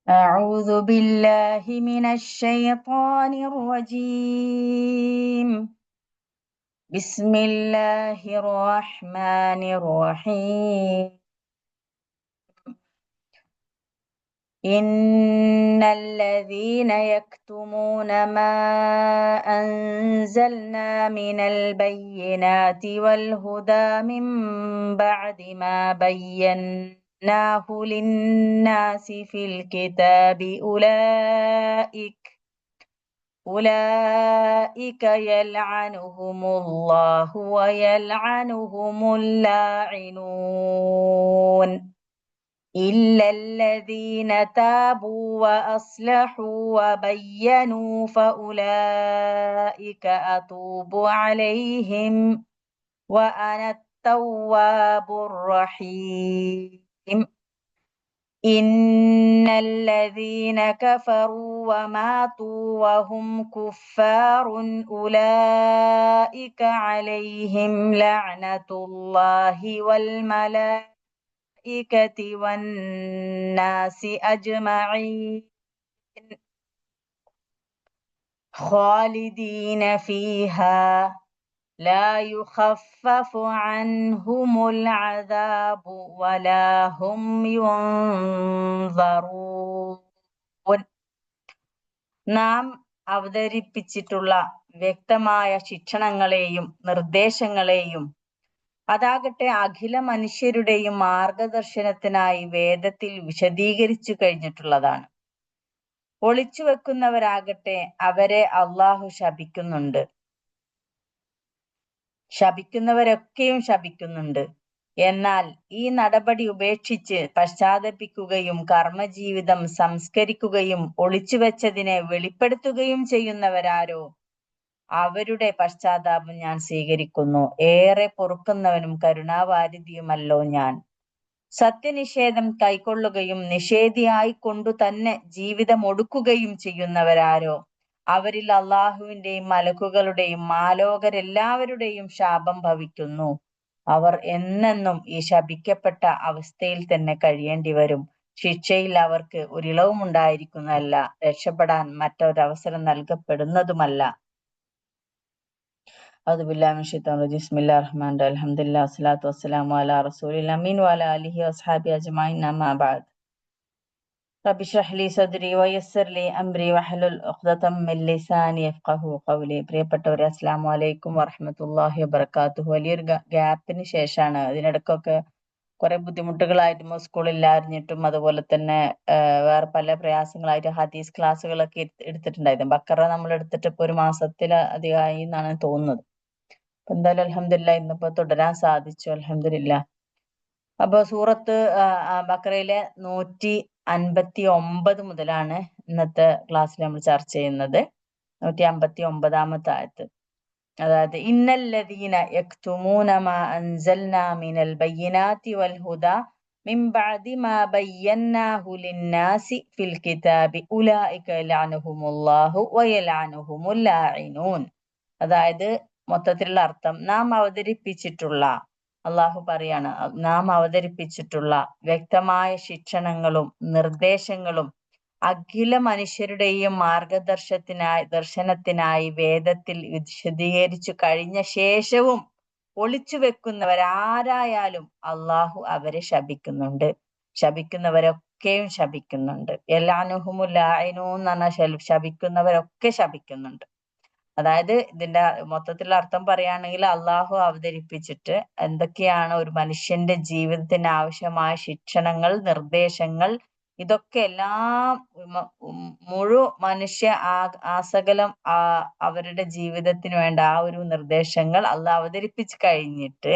أعوذ بالله من الشيطان الرجيم. بسم الله الرحمن الرحيم. إن الذين يكتمون ما أنزلنا من البينات والهدى من بعد ما بيناه للناس في الكتاب أولئك يلعنهم الله ويلعنهم اللاعنون إلا الذين تابوا وأصلحوا وبينوا فأولئك أتوب عليهم وأنا التواب الرحيم. إن الذين كفروا وماتوا وهم كفار أولئك عليهم لعنة الله والملائكة والناس أجمعين خالدين فيها لا يخفف عنهم العذاب ولا هم ينظرون. നാം അവതരിപ്പിച്ചിട്ടുള്ള വ്യക്തമായ ശിക്ഷണങ്ങളെയും നിർദ്ദേശങ്ങളെയും അതാകട്ടെ അഖില മനുഷ്യരുടെയും മാർഗദർശനത്തിനായി വേദത്തിൽ വിശദീകരിച്ചു കഴിഞ്ഞിട്ടുള്ളതാണ്. ഒളിച്ചു വെക്കുന്നവരാകട്ടെ അവരെ അള്ളാഹു ശപിക്കുന്നുണ്ട്. ശപിക്കുന്നവരൊക്കെയും ശപിക്കുന്നുണ്ട്. എന്നാൽ ഈ നടപടി ഉപേക്ഷിച്ച് പശ്ചാത്തപിക്കുകയും കർമ്മജീവിതം സംസ്കരിക്കുകയും ഒളിച്ചുവെച്ചതിനെ വെളിപ്പെടുത്തുകയും ചെയ്യുന്നവരാരോ അവരുടെ പശ്ചാത്താപം ഞാൻ സ്വീകരിക്കുന്നു. ഏറെ പൊറുക്കുന്നവനും കരുണാവാരിധിയുമല്ലോ ഞാൻ. സത്യനിഷേധം കൈക്കൊള്ളുകയും നിഷേധിയായിക്കൊണ്ടു തന്നെ ജീവിതം ഒടുക്കുകയും ചെയ്യുന്നവരാരോ അവരിൽ അള്ളാഹുവിന്റെയും മലക്കുകളുടെയും മാലോകരെല്ലാവരുടെയും ശാപം ഭവിക്കുന്നു. അവർ എന്നെന്നും ഈ ശപിക്കപ്പെട്ട അവസ്ഥയിൽ തന്നെ കഴിയേണ്ടി വരും. ശിക്ഷയിൽ അവർക്ക് ഒരിളവും ഉണ്ടായിരിക്കുന്നതല്ല, രക്ഷപ്പെടാൻ മറ്റൊരവസരം നൽകപ്പെടുന്നതുമല്ല. ബിസ്മില്ലാഹിർ റഹ്മാനിർ റഹീം. അൽഹംദുലില്ലാഹി വസ്സലാത്തു വസ്സലാമു അലാ റസൂലിൽ അമീൻ വഅലാ ആലിഹി വസ്ഹബിഹി അജ്മഈൻ. അമ്മാ ബഅദ്. റബ്ബി ഇശ്റഹ് ലി സദ്രി വയസ്സിർ ലി അംരി വഹ്ലുൽ ഉഖ്ദതം മിൻ ലിസാനി യഫ്ഖഹു ഖൗലി. പ്രിയപ്പെട്ടവരെ, അസ്സലാമു അലൈക്കും വറഹ്മത്തുള്ളാഹി വബറകാതുഹു. വലിയൊരു ഗ്യാപ്പിന് ശേഷമാണ്. അതിനിടയ്ക്കൊക്കെ കുറെ ബുദ്ധിമുട്ടുകളായിട്ടും സ്കൂളില്ലാഞ്ഞിട്ടും അതുപോലെ തന്നെ വേറെ പല പ്രയാസങ്ങളായിട്ട് ഹദീസ് ക്ലാസ്സുകളൊക്കെ എടുത്തിട്ടുണ്ടായിരുന്നു. ബക്കറ നമ്മൾ എടുത്തിട്ട് ഇപ്പൊ ഒരു മാസത്തിലധികമായി എന്നാണ് തോന്നുന്നത്. എന്തായാലും അൽഹംദുലില്ലാ ഇന്നിപ്പോ തുടരാൻ സാധിച്ചു. അൽഹംദുലില്ലാ. അപ്പൊ സൂറത്ത് ബക്കറയിലെ 159 മുതലാണ് ഇന്നത്തെ ക്ലാസ്സിൽ നമ്മൾ ചർച്ച ചെയ്യുന്നത്. 159 ആയത്ത്. അതായത് ഇന്നല്ലദീന യക്തുമൂന മാ അൻസൽനാ മിനൽ ബയ്യിനാതി വൽ ഹുദാ മിൻ ബഅദി മാ ബയ്യന്നാഹു ലിന്നാസി ഫിൽ കിതാബി ഉലൈക യലഅനുഹുമുല്ലാഹു വയലഅനുഹുമുൽ ലാഇനൂൻ. അതായത് മൊത്തത്തിലുള്ള അർത്ഥം, അള്ളാഹു പറയാണ്, നാം അവതരിപ്പിച്ചിട്ടുള്ള വ്യക്തമായ ശിക്ഷണങ്ങളും നിർദ്ദേശങ്ങളും അഖില മനുഷ്യരുടെയും ദർശനത്തിനായി വേദത്തിൽ വിശദീകരിച്ചു കഴിഞ്ഞ ശേഷവും ഒളിച്ചു വെക്കുന്നവരാരായാലും അള്ളാഹു അവരെ ശപിക്കുന്നുണ്ട്. ശപിക്കുന്നവരൊക്കെയും ശപിക്കുന്നുണ്ട്. യലഅനുഹുമുൽ ലാഇനൂൻ എന്ന് പറഞ്ഞാൽ ശപിക്കുന്നവരൊക്കെ ശപിക്കുന്നുണ്ട്. അതായത് ഇതിന്റെ മൊത്തത്തിലുള്ള അർത്ഥം പറയുകയാണെങ്കിൽ അള്ളാഹു അവതരിപ്പിച്ചിട്ട് എന്തൊക്കെയാണ് ഒരു മനുഷ്യന്റെ ജീവിതത്തിന് ആവശ്യമായ ശിക്ഷണങ്ങൾ, നിർദ്ദേശങ്ങൾ, ഇതൊക്കെ എല്ലാം മനുഷ്യ ആസകലം അവരുടെ ജീവിതത്തിന് വേണ്ട ആ ഒരു നിർദ്ദേശങ്ങൾ അള്ളാഹ് അവതരിപ്പിച്ചു കഴിഞ്ഞിട്ട്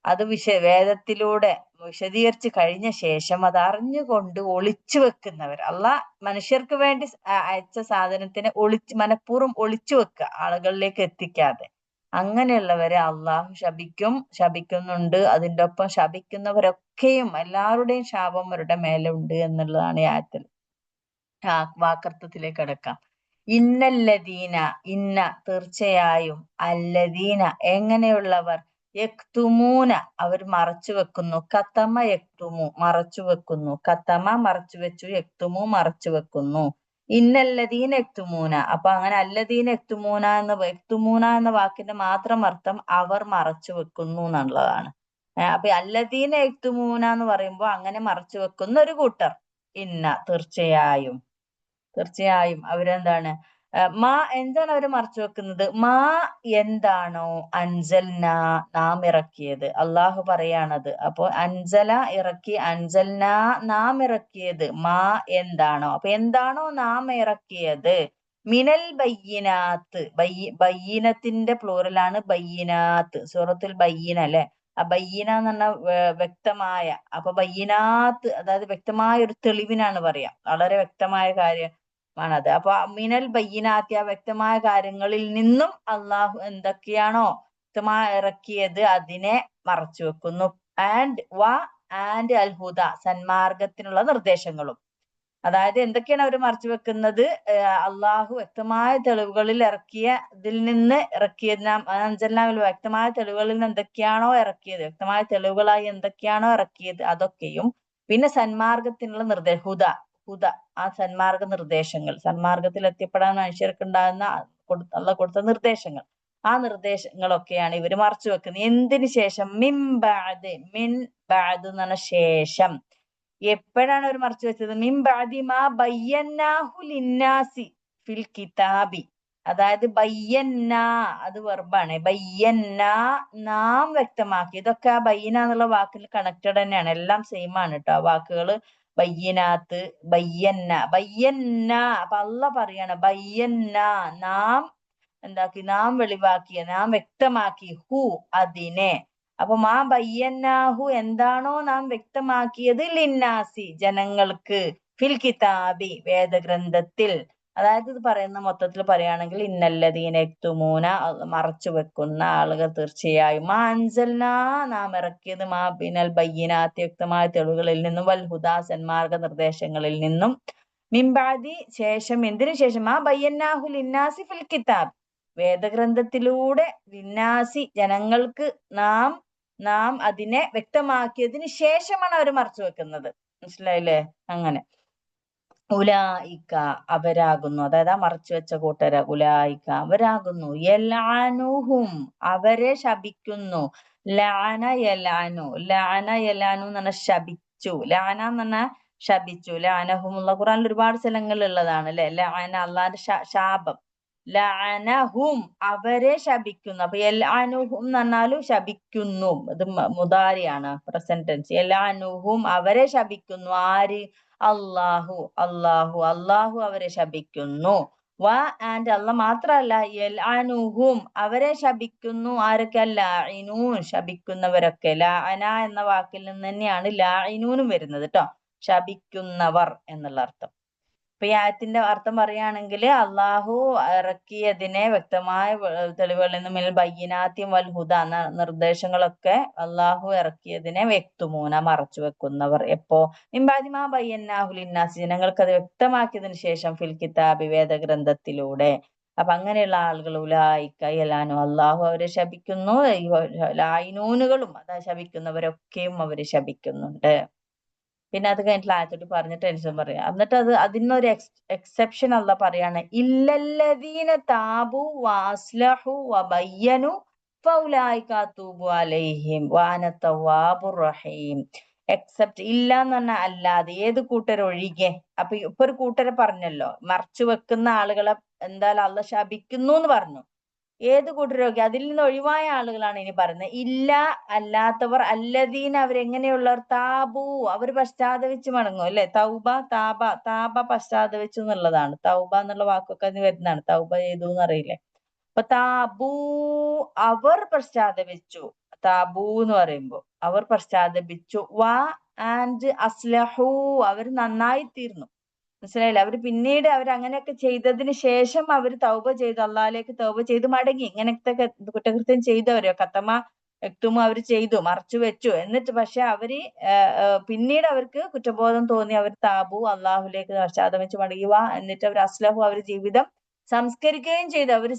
അത് വേദത്തിലൂടെ വിശദീകരിച്ച് കഴിഞ്ഞ ശേഷം അത് അറിഞ്ഞുകൊണ്ട് ഒളിച്ചു വെക്കുന്നവർ, അള്ളാഹ് മനുഷ്യർക്ക് വേണ്ടി അയച്ച സാധനത്തിനെ മനഃപൂർവ്വം ഒളിച്ചു വെക്കുക, ആളുകളിലേക്ക് എത്തിക്കാതെ. അങ്ങനെയുള്ളവരെ അള്ളാഹു ശപിക്കുന്നുണ്ട്. അതിൻ്റെ ഒപ്പം ശപിക്കുന്നവരൊക്കെയും എല്ലാവരുടെയും ശാപം അവരുടെ മേലെ ഉണ്ട് എന്നുള്ളതാണ് ഈ ആയത്തിൽ. വാക്കർത്ഥത്തിലേക്ക് കടക്കാം. ഇന്നല്ലദീന, ഇന്ന തീർച്ചയായും, അല്ലദീന എങ്ങനെയുള്ളവർ, യക്തുമൂന അവർ മറച്ചു വെക്കുന്നു, കത്തമ യക്തുമു മറച്ചു വെക്കുന്നു, കത്തമ മറച്ചു വെച്ചു, യക്തുമു മറച്ചു വെക്കുന്നു, ഇന്നല്ലദീന യക്തുമൂന. അപ്പൊ അങ്ങനെ അല്ലദീന യക്തുമൂന എന്ന വാക്കിന്റെ മാത്രം അർത്ഥം അവർ മറച്ചു വെക്കുന്നു എന്നുള്ളതാണ്. അപ്പൊ അല്ലദീന യക്തുമൂന എന്ന് പറയുമ്പോ അങ്ങനെ മറച്ചു വെക്കുന്ന ഒരു കൂട്ടർ. ഇന്ന തീർച്ചയായും അവരെന്താണ്, മാ എന്താണ് അവർ മറച്ചു വെക്കുന്നത്? മാ എന്താണോ അൻസൽന നാം ഇറക്കിയത്. അള്ളാഹു പറയാണത്. അപ്പൊ അൻസല ഇറക്കി, അൻസൽന നാം ഇറക്കിയത്, മാ എന്താണോ. അപ്പൊ എന്താണോ നാം ഇറക്കിയത്, മിനൽ ബയ്യിനാത്ത്, ബയ്യിനത്തിന്റെ പ്ലൂറലാണ് ബയ്യിനാത്ത്. സൂറത്തുൽ ബയ്യിന അല്ലെ. ആ ബയ്യിന എന്ന് പറഞ്ഞാൽ വ്യക്തമായ. അപ്പൊ ബയ്യിനാത്ത് അതായത് വ്യക്തമായ ഒരു തെളിവിനാണ് പറയാ, വളരെ വ്യക്തമായ കാര്യമാണത്. അപ്പൊ മിനൽ ബയ്യിനാത്തി ആ വ്യക്തമായ കാര്യങ്ങളിൽ നിന്നും അള്ളാഹു എന്തൊക്കെയാണോ വ്യക്തമായി ഇറക്കിയത് അതിനെ മറച്ചു വെക്കുന്നു. ആൻഡ് അൽ ഹുദ സന്മാർഗത്തിനുള്ള നിർദ്ദേശങ്ങളും. അതായത് എന്തൊക്കെയാണ് അവർ മറച്ചു വെക്കുന്നത്? അള്ളാഹു വ്യക്തമായ തെളിവുകളിൽ ഇതിൽ നിന്ന് ഇറക്കിയത്, അൻസൽനാമിൽ വ്യക്തമായ തെളിവുകളിൽ നിന്ന് എന്തൊക്കെയാണോ ഇറക്കിയത്, വ്യക്തമായ തെളിവുകളായി എന്തൊക്കെയാണോ ഇറക്കിയത് അതൊക്കെയും, പിന്നെ സന്മാർഗത്തിനുള്ള ഹുദ ആ സന്മാർഗ നിർദ്ദേശങ്ങൾ, സന്മാർഗത്തിൽ എത്തിപ്പെടാൻ മനുഷ്യർക്ക് ഉണ്ടാകുന്ന അള്ളാഹു കൊടുത്ത നിർദ്ദേശങ്ങൾ, ആ നിർദ്ദേശങ്ങളൊക്കെയാണ് ഇവർ മറച്ചു വെക്കുന്നത്. എന്തിനു ശേഷം? മിൻ ബഅദ് എന്ന് പറഞ്ഞ ശേഷം. എപ്പോഴാണ് അവർ മറച്ചു വെച്ചത്? മിൻ ബഅദി മാ ബയ്യന്നാഹു ലിന്നാസി ഫിൽ കിതാബി. അതായത് ബയ്യന്ന അത് വെർബാണ്. ബയ്യന്ന നാം വ്യക്തമാക്കി. ഇതൊക്കെ ആ ബയ്യന എന്നുള്ള വാക്കിൽ കണക്റ്റഡ് തന്നെയാണ്, എല്ലാം സെയിം ആണ് കേട്ടോ. ആ വാക്കുകള് ബയ്യനാത്ത്, ബയ്യന്ന. അപ്പൊ അള്ളാഹ് പറയാണ് ബയ്യന്ന നാം നാം വെളിവാക്കിയ, നാം വ്യക്തമാക്കി, ഹു അതിനെ. അപ്പൊ മാ ബയ്യന്നാഹു എന്താണോ നാം വ്യക്തമാക്കിയത്, ലിന്നാസി ജനങ്ങൾക്ക്, ഫിൽ കിതാബി വേദഗ്രന്ഥത്തിൽ. അതായത് ഇത് പറയുന്ന മൊത്തത്തിൽ പറയുകയാണെങ്കിൽ ഇന്നല്ലദീന യക്തുമൂന മറച്ചു വെക്കുന്ന ആളുകൾ തീർച്ചയായും മാ അൻസൽനാ നാം ഇറക്കിയത്, മാ ബിനൽ ബയ്യിനാത്തി വ്യക്തമായ തെളിവുകളിൽ നിന്നും, വൽ ഹുദാ സന്മാർഗ നിർദ്ദേശങ്ങളിൽ നിന്നും, മിംബാദി ശേഷം, എന്തിനു ശേഷം, മാ ബയ്യന്നാഹു ലിന്നാസി ഫിൽ കിതാബ് വേദഗ്രന്ഥത്തിലൂടെ, ലിന്നാസി ജനങ്ങൾക്ക് നാം അതിനെ വ്യക്തമാക്കിയതിന് ശേഷമാണ് അവർ മറച്ചു വെക്കുന്നത്. മനസ്സിലായില്ലേ? അങ്ങനെ ഉലായിക്ക അവരാകുന്നു, അതായത് ആ മറച്ചു വെച്ച കൂട്ടര, ഉലായിക്ക അവരാകുന്നു, യൽഅനുഹും അവരെ ശപിക്കുന്നു, ലഅന യൽഅനു എന്ന് പറഞ്ഞാൽ ശപിച്ചു, ലഅന എന്ന് പറഞ്ഞാൽ ശപിച്ചു, ലഅനഹുമുള്ള ഖുർആനിൽ ഒരുപാട് സ്ഥലങ്ങളിൽ ഉള്ളതാണ് അല്ലെ. ലഅന അള്ളാന്റെ ശാപം, ലഅനഹും അവരെ ശപിക്കുന്നു. അപ്പൊ യൽഅനുഹും എന്ന് പറഞ്ഞാലും ശപിക്കുന്നു, ഇത് മുദാരിയാണ്, പ്രസന്റ് ടെൻസ്. യൽഅനുഹും അവരെ ശപിക്കുന്നു. ആര്? അള്ളാഹു അവരെ ശപിക്കുന്നു. ആൻഡ് അള്ളാഹ് മാത്രല്ല, യൽഅനുഹും അവരെ ശപിക്കുന്നു. ആരൊക്കെ? ലാഇനൂൻ ശപിക്കുന്നവരൊക്കെ. ലഅന എന്ന വാക്കിൽ നിന്ന് തന്നെയാണ് ലാഇനൂനും വരുന്നത് കേട്ടോ, ശപിക്കുന്നവർ എന്നുള്ള അർത്ഥം. ഇപ്പൊ ഈ ആയത്തിന്റെ അർത്ഥം പറയുകയാണെങ്കിൽ അള്ളാഹു ഇറക്കിയതിനെ വ്യക്തമായ തെളിവുകളിൽ നിന്ന്, മിനൽ ബയ്യിനാത്തി വൽ ഹുദ എന്ന നിർദ്ദേശങ്ങളൊക്കെ അള്ളാഹു ഇറക്കിയതിനെ വ്യക്തുമൂന മറച്ചു വെക്കുന്നവർ. എപ്പോ? മിംബാദിമാ ബയ്യന്നാഹു ലിന്നാസി ജനങ്ങൾക്ക് അത് വ്യക്തമാക്കിയതിനു ശേഷം, ഫിൽ കിതാബി വേദഗ്രന്ഥത്തിലൂടെ. അപ്പൊ അങ്ങനെയുള്ള ആളുകൾ ഉലായിക്ക യലാനു അള്ളാഹു അവരെ ശപിക്കുന്നു, ലായിനൂനുകളും അതാ ശപിക്കുന്നവരൊക്കെയും അവര് ശപിക്കുന്നുണ്ട്. പിന്നെ അത് കഴിഞ്ഞിട്ട് ആയത്തോട്ട് പറഞ്ഞിട്ട് ടെൻഷൻ പറയാം. എന്നിട്ട് അതിനൊരു എക്സെപ്ഷൻ അല്ല പറയാണ്, ഇല്ലല്ലദീന താബു വഅസ്ലഹു വബയ്യനു ഫൗലൈക അതൂബു അലൈഹിം വഅന തവ്വാബുർ റഹീം. എക്സെപ്റ്റ് ഇല്ല എന്ന് പറഞ്ഞാൽ അല്ലാതെ, ഏത് കൂട്ടരൊഴികെ. അപ്പൊ ഇപ്പൊ ഒരു കൂട്ടരെ പറഞ്ഞല്ലോ, മറച്ചു വെക്കുന്ന ആളുകളെ എന്തായാലും അള്ളാഹ് ശപിക്കുന്നു എന്ന് പറഞ്ഞു. ഏത് കൂട്ടരൊക്കെ, അതിൽ നിന്ന് ഒഴിവായ ആളുകളാണ് ഇനി പറയുന്നത്. ഇല്ല അല്ലാത്തവർ, അല്ലദീന അവരെങ്ങനെയുള്ളവർ, താബു അവർ പശ്ചാത്തപിച്ച് മടങ്ങും അല്ലെ. താബ പശ്ചാത്തപിച്ചു എന്നുള്ളതാണ്. തൗബ എന്നുള്ള വാക്കൊക്കെ അതിന് വരുന്നതാണ്. തൗബ ചെയ്തു എന്നറിയില്ലേ. അപ്പൊ താബൂ അവർ പശ്ചാത്തപിച്ചു, താബൂ എന്ന് പറയുമ്പോ അവർ പശ്ചാത്തപിച്ചു, ആൻഡ് അസ്ലഹു അവർ നന്നായി തീർന്നു. മനസ്സിലായില്ല? അവര് പിന്നീട് അങ്ങനെയൊക്കെ ചെയ്തതിന് ശേഷം അവർ തൗബ ചെയ്തു, അള്ളാഹിലേക്ക് തൗബ ചെയ്ത് മടങ്ങി. ഇങ്ങനത്തെ കുറ്റകൃത്യം ചെയ്തവരോ യക്തുമു അവർ ചെയ്തു, മറച്ചു വെച്ചു. എന്നിട്ട് പക്ഷെ അവര് പിന്നീട് അവർക്ക് കുറ്റബോധം തോന്നി, അവർ താബു അള്ളാഹുലേക്ക് പശ്ചാത്തപിച്ച് മടങ്ങി. എന്നിട്ട് അവർ അസ്ലഹു അവർ ജീവിതം സംസ്കരിക്കുകയും ചെയ്തു. അവർ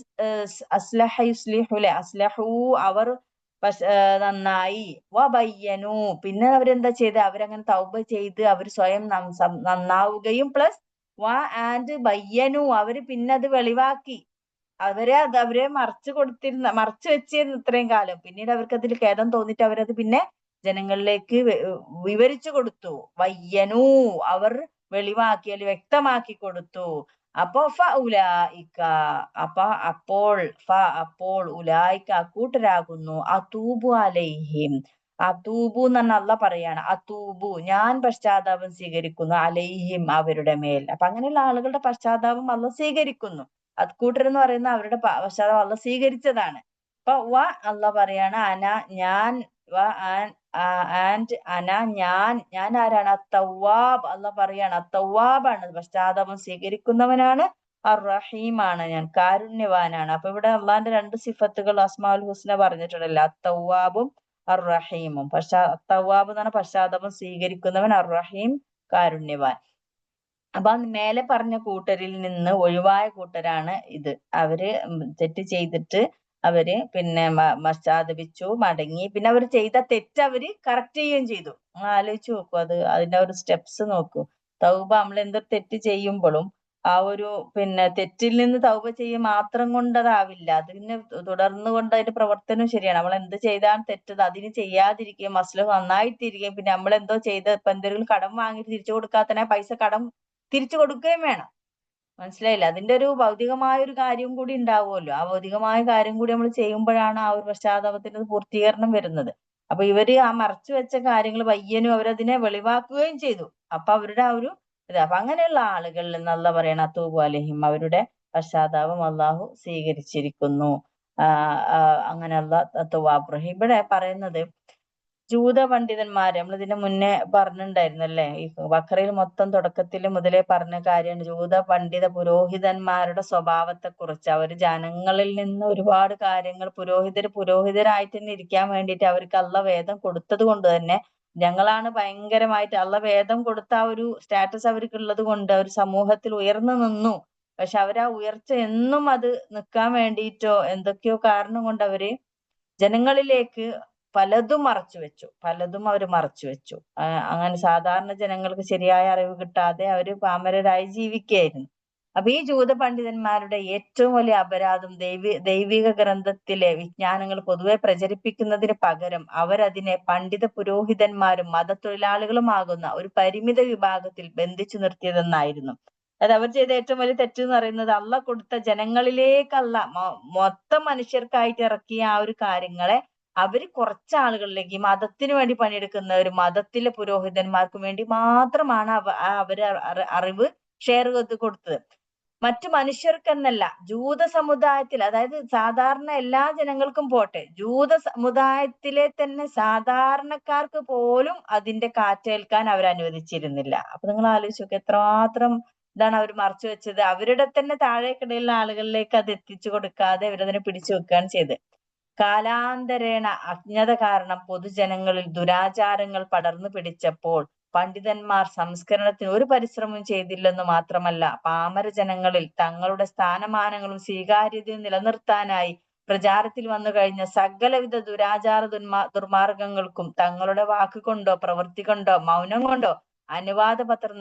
അസ്ലഹ യുസ്ലിഹു ലെ, അസ്ലഹു അവർ നന്നായി. വബയ്യനു, പിന്നെ അവരെന്താ ചെയ്ത്, അവരങ്ങനെ തൗബ ചെയ്ത് അവർ സ്വയം നന്നാവുകയും പ്ലസ് ആൻഡ് ബയ്യനു, അവര് പിന്നെ അത് വെളിവാക്കി. അവരെ മറച്ചു വെച്ചിരുന്നു ഇത്രയും കാലം. പിന്നീട് അവർക്ക് അതിൽ ഖേദം തോന്നിട്ട് അവരത് പിന്നെ ജനങ്ങളിലേക്ക് വിവരിച്ചു കൊടുത്തു. വയ്യനു, അവർ വെളിവാക്കി അല്ലെങ്കിൽ വ്യക്തമാക്കി കൊടുത്തു. അപ്പൊ ഉലായിക്ക, അപ്പോൾ ഉലായിക്ക അക്കൂട്ടരാകുന്നു അതൂബു അലൈഹിം. അതൂബു എന്ന് പറഞ്ഞ അള്ളാഹ് പറയാണ്, അതൂബു ഞാൻ പശ്ചാത്താപം സ്വീകരിക്കുന്നു, അലൈഹിം അവരുടെ മേൽ. അപ്പൊ അങ്ങനെയുള്ള ആളുകളുടെ പശ്ചാത്താപം അള്ളാഹ് സ്വീകരിക്കുന്നു. അക്കൂട്ടർ എന്ന് പറയുന്ന അവരുടെ പശ്ചാത്താപം അള്ളാഹ് സ്വീകരിച്ചതാണ്. അപ്പൊ അള്ളാഹ് പറയാണ് ഞാൻ ഞാൻ ആരാണ്? അത്തവാബ്. അള്ളാഹ് പറയാണ് അത്തവാബാണ്, പശ്ചാത്താപം സ്വീകരിക്കുന്നവനാണ്. റഹീമാണ്, ഞാൻ കാരുണ്യവാനാണ്. അപ്പൊ ഇവിടെ അള്ളാഹിന്റെ രണ്ട് സിഫത്തുകൾ അസ്മാഉൽ ഹുസ്ന പറഞ്ഞിട്ടുണ്ടല്ലോ, അത്തവാബും റഹീമും. അത്തവാബ് എന്ന് പറഞ്ഞാൽ പശ്ചാത്താപം സ്വീകരിക്കുന്നവൻ, റഹീം കാരുണ്യവാൻ. അപ്പൊ മേലെ പറഞ്ഞ കൂട്ടരിൽ നിന്ന് ഒഴിവായ കൂട്ടരാണ് ഇത്. അവര് തെറ്റ് ചെയ്തിട്ട് അവര് പിന്നെ പശ്ചാത്തപിച്ചു, മടങ്ങി, പിന്നെ അവർ ചെയ്ത തെറ്റ് അവര് കറക്റ്റ് ചെയ്യുകയും ചെയ്തു. നിങ്ങൾ ആലോചിച്ച് നോക്കൂ, അതിന്റെ ഒരു സ്റ്റെപ്സ് നോക്കൂ. തൗബ, നമ്മൾ എന്തൊരു തെറ്റ് ചെയ്യുമ്പോഴും ആ ഒരു പിന്നെ തെറ്റിൽ നിന്ന് തൗബ ചെയ്യുക മാത്രം കൊണ്ടതാവില്ല, അതിന് തുടർന്ന് കൊണ്ട് അതിന്റെ പ്രവർത്തനം ശരിയാണ്. നമ്മൾ എന്ത് ചെയ്താൽ തെറ്റത് അതിന് ചെയ്യാതിരിക്കുകയും മസ്ലഹ നന്നായിട്ടിരിക്കുകയും, പിന്നെ നമ്മൾ എന്തോ ചെയ്ത് ഇപ്പൊ എന്തെങ്കിലും കടം വാങ്ങിയിട്ട് തിരിച്ചു കൊടുക്കാത്തതിനെ പൈസ കടം തിരിച്ചു കൊടുക്കുകയും വേണം. മനസ്സിലായില്ല? അതിന്റെ ഒരു ഭൗതികമായ ഒരു കാര്യം കൂടി ഉണ്ടാവുമല്ലോ. ആ ഭൗതികമായ കാര്യം കൂടി നമ്മൾ ചെയ്യുമ്പോഴാണ് ആ ഒരു പശ്ചാത്താപത്തിന്റെ പൂർത്തീകരണം വരുന്നത്. അപ്പൊ ഇവര് ആ മറച്ചു വെച്ച കാര്യങ്ങൾ വയ്യനും അവരതിനെ വെളിവാക്കുകയും ചെയ്തു. അപ്പൊ അവരുടെ ആ ഒരു അപ്പൊ അങ്ങനെയുള്ള ആളുകളിൽ നിന്ന് അള്ളാഹ് പറയണ തൂബു അലൈഹിം, അവരുടെ പശ്ചാത്താപം അള്ളാഹു സ്വീകരിച്ചിരിക്കുന്നു. അങ്ങനെ അള്ളാഹ് തവ്വാബ് റഹീം. ഇവിടെ പറയുന്നത് ജൂത പണ്ഡിതന്മാര്, നമ്മൾ ഇതിന്റെ മുന്നേ പറഞ്ഞിട്ടുണ്ടായിരുന്നല്ലേ, ഈ ബഖറയിൽ മൊത്തം തുടക്കത്തിൽ മുതലേ പറഞ്ഞ കാര്യമാണ് ജൂത പണ്ഡിത പുരോഹിതന്മാരുടെ സ്വഭാവത്തെ കുറിച്ച്. അവര് ജനങ്ങളിൽ നിന്ന് ഒരുപാട് കാര്യങ്ങൾ, പുരോഹിതരായിട്ട് തന്നെ ഇരിക്കാൻ വേണ്ടിയിട്ട് അവർക്ക് അള്ളാഹ് വേദം കൊടുത്തത് കൊണ്ട് തന്നെ, ഞങ്ങളാണ് ഭയങ്കരമായിട്ട് അള്ളാഹ് വേദം കൊടുത്ത ആ ഒരു സ്റ്റാറ്റസ് അവർക്ക് ഉള്ളത് കൊണ്ട് അവർ സമൂഹത്തിൽ ഉയർന്നു നിന്നു. പക്ഷെ അവരാ ഉയർച്ച എന്നും അത് നിൽക്കാൻ വേണ്ടിയിട്ടോ എന്തൊക്കെയോ കാരണം കൊണ്ട് അവര് ജനങ്ങളിലേക്ക് പലതും അവർ മറച്ചു വെച്ചു. അങ്ങനെ സാധാരണ ജനങ്ങൾക്ക് ശരിയായ അറിവ് കിട്ടാതെ അവര് പാമരരായി ജീവിക്കുകയായിരുന്നു. അപ്പൊ ഈ ജൂത പണ്ഡിതന്മാരുടെ ഏറ്റവും വലിയ അപരാധം ദൈവിക ഗ്രന്ഥത്തിലെ വിജ്ഞാനങ്ങൾ പൊതുവെ പ്രചരിപ്പിക്കുന്നതിന് പകരം അവരതിനെ പണ്ഡിത പുരോഹിതന്മാരും മതത്തൊഴിലാളികളുമാകുന്ന ഒരു പരിമിത വിഭാഗത്തിൽ ബന്ധിച്ചു നിർത്തിയതെന്നായിരുന്നു. അതായത് അവർ ചെയ്ത ഏറ്റവും വലിയ തെറ്റ് എന്ന് പറയുന്നത് അള്ളാഹ് കൊടുത്ത ജനങ്ങളിലേക്കല്ല, മൊത്തം മനുഷ്യർക്കായിട്ട് ഇറക്കിയ ആ ഒരു കാര്യങ്ങളെ അവര് കുറച്ച് ആളുകളിലേക്ക്, ഈ മതത്തിന് വേണ്ടി പണിയെടുക്കുന്ന ഒരു മതത്തിലെ പുരോഹിതന്മാർക്ക് വേണ്ടി മാത്രമാണ് അവര് അറിവ് ഷെയർ ചെയ്ത് കൊടുത്തത്. മറ്റു മനുഷ്യർക്കെന്നല്ല, ജൂത സമുദായത്തിൽ, അതായത് സാധാരണ എല്ലാ ജനങ്ങൾക്കും പോട്ടെ, ജൂത സമുദായത്തിലെ തന്നെ സാധാരണക്കാർക്ക് പോലും അതിന്റെ കാറ്റേൽക്കാൻ അവർ അനുവദിച്ചിരുന്നില്ല. അപ്പൊ നിങ്ങൾ ആലോചിച്ച് നോക്ക്, എത്രമാത്രം ഇതാണ് അവർ മറച്ചു വെച്ചത്. അവരുടെ തന്നെ താഴേക്കിടയിലുള്ള ആളുകളിലേക്ക് അത് എത്തിച്ചു കൊടുക്കാതെ അവരതിനെ പിടിച്ചു വെക്കുകയാണ് ചെയ്തത്. കാലാന്തരേണ അജ്ഞത കാരണം പൊതുജനങ്ങളിൽ ദുരാചാരങ്ങൾ പടർന്നു പിടിച്ചപ്പോൾ പണ്ഡിതന്മാർ സംസ്കരണത്തിന് ഒരു പരിശ്രമം ചെയ്തില്ലെന്ന് മാത്രമല്ല, പാമര ജനങ്ങളിൽ തങ്ങളുടെ സ്ഥാനമാനങ്ങളും സ്വീകാര്യതയും നിലനിർത്താനായി പ്രചാരത്തിൽ വന്നു കഴിഞ്ഞ സകലവിധ ദുരാചാര ദുർമാർഗങ്ങൾക്കും തങ്ങളുടെ വാക്കുകൊണ്ടോ പ്രവൃത്തി കൊണ്ടോ മൗനം കൊണ്ടോ അനുവാദപത്രം